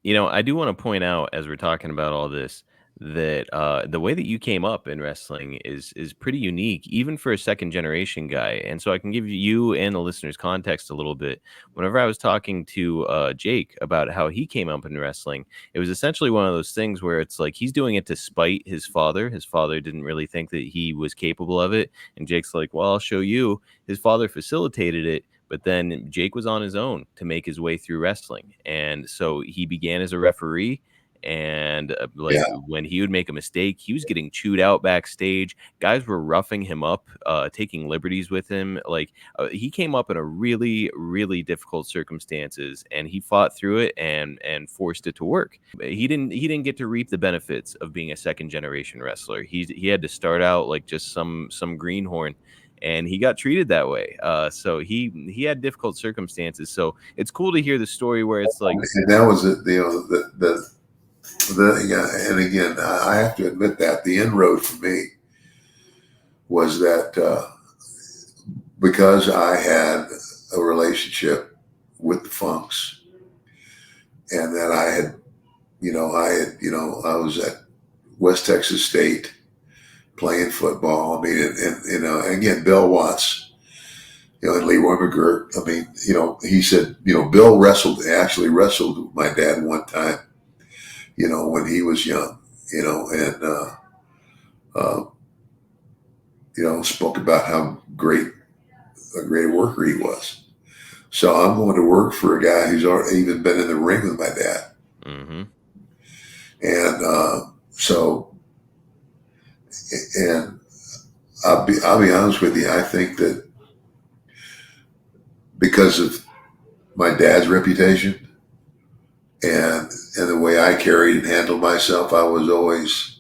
I do want to point out as we're talking about all this that the way that you came up in wrestling is pretty unique, even for a second generation guy. And so I can give you and the listeners context a little bit. Whenever I was talking to Jake about how he came up in wrestling, it was essentially one of those things where it's like he's doing it to spite his father. His father didn't really think that he was capable of it, and Jake's like, "Well, I'll show you." His father facilitated it, but then Jake was on his own to make his way through wrestling. And so he began as a referee. And like Yeah, when he would make a mistake, he was getting chewed out backstage. Guys were roughing him up, taking liberties with him. Like he came up in a really, really difficult circumstances, and he fought through it and forced it to work. He didn't get to reap the benefits of being a second generation wrestler. He had to start out like just some greenhorn, and he got treated that way. So he had difficult circumstances. So it's cool to hear the story where it's like, and that was it. And again, I have to admit that the inroad for me was that because I had a relationship with the Funks, and that I was at West Texas State playing football. I mean, and again, Bill Watts, and Leroy McGirt. I mean, he said, Bill actually wrestled with my dad one time, when he was young, and, uh, spoke about how a great worker he was. So I'm going to work for a guy who's already even been in the ring with my dad. mm-hmm. And, so, and I'll be honest with you. I think that because of my dad's reputation and the way I carried and handled myself, I was always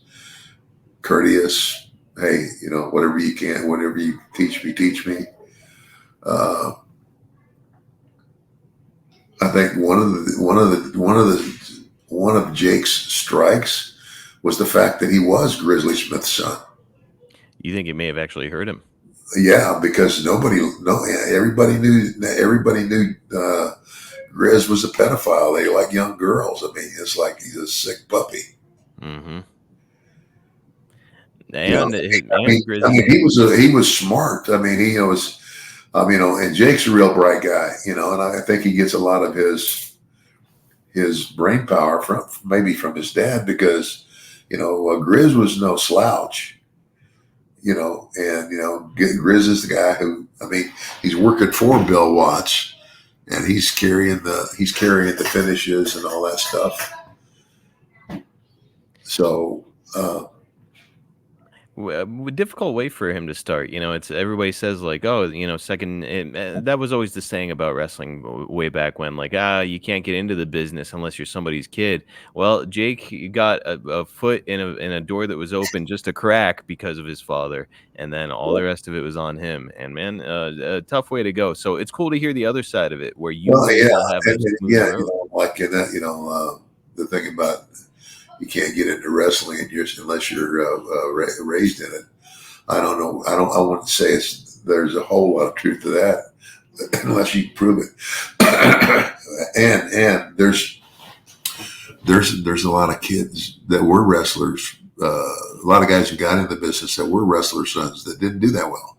courteous. Hey, whatever you can, whatever you teach me, teach me. Uh, I think one of Jake's strikes was the fact that he was Grizzly Smith's son. You think it may have actually hurt him? Yeah, because everybody knew Grizz was a pedophile. They like young girls. I mean, it's like he's a sick puppy. Mm-hmm. You know, And I Grizz. mean, he was smart. I mean, he was, and Jake's a real bright guy. And I think he gets a lot of his brain power from his dad because, Grizz was no slouch. Grizz is the guy who, I mean, he's working for Bill Watts, and he's carrying the finishes and all that stuff. So, Difficult way for him to start. It's everybody says like, oh, second. That was always the saying about wrestling way back when, like, you can't get into the business unless you're somebody's kid. Well, Jake got a foot in a door that was open just a crack because of his father, and then all the rest of it was on him. And man, a tough way to go. So it's cool to hear the other side of it, where you well, were yeah, able to have a smooth yeah, road. like in that, the thing about you can't get into wrestling unless you're raised in it. I don't know. I wouldn't say there's a whole lot of truth to that unless you prove it. and there's a lot of kids that were wrestlers. A lot of guys who got into the business that were wrestler sons that didn't do that well.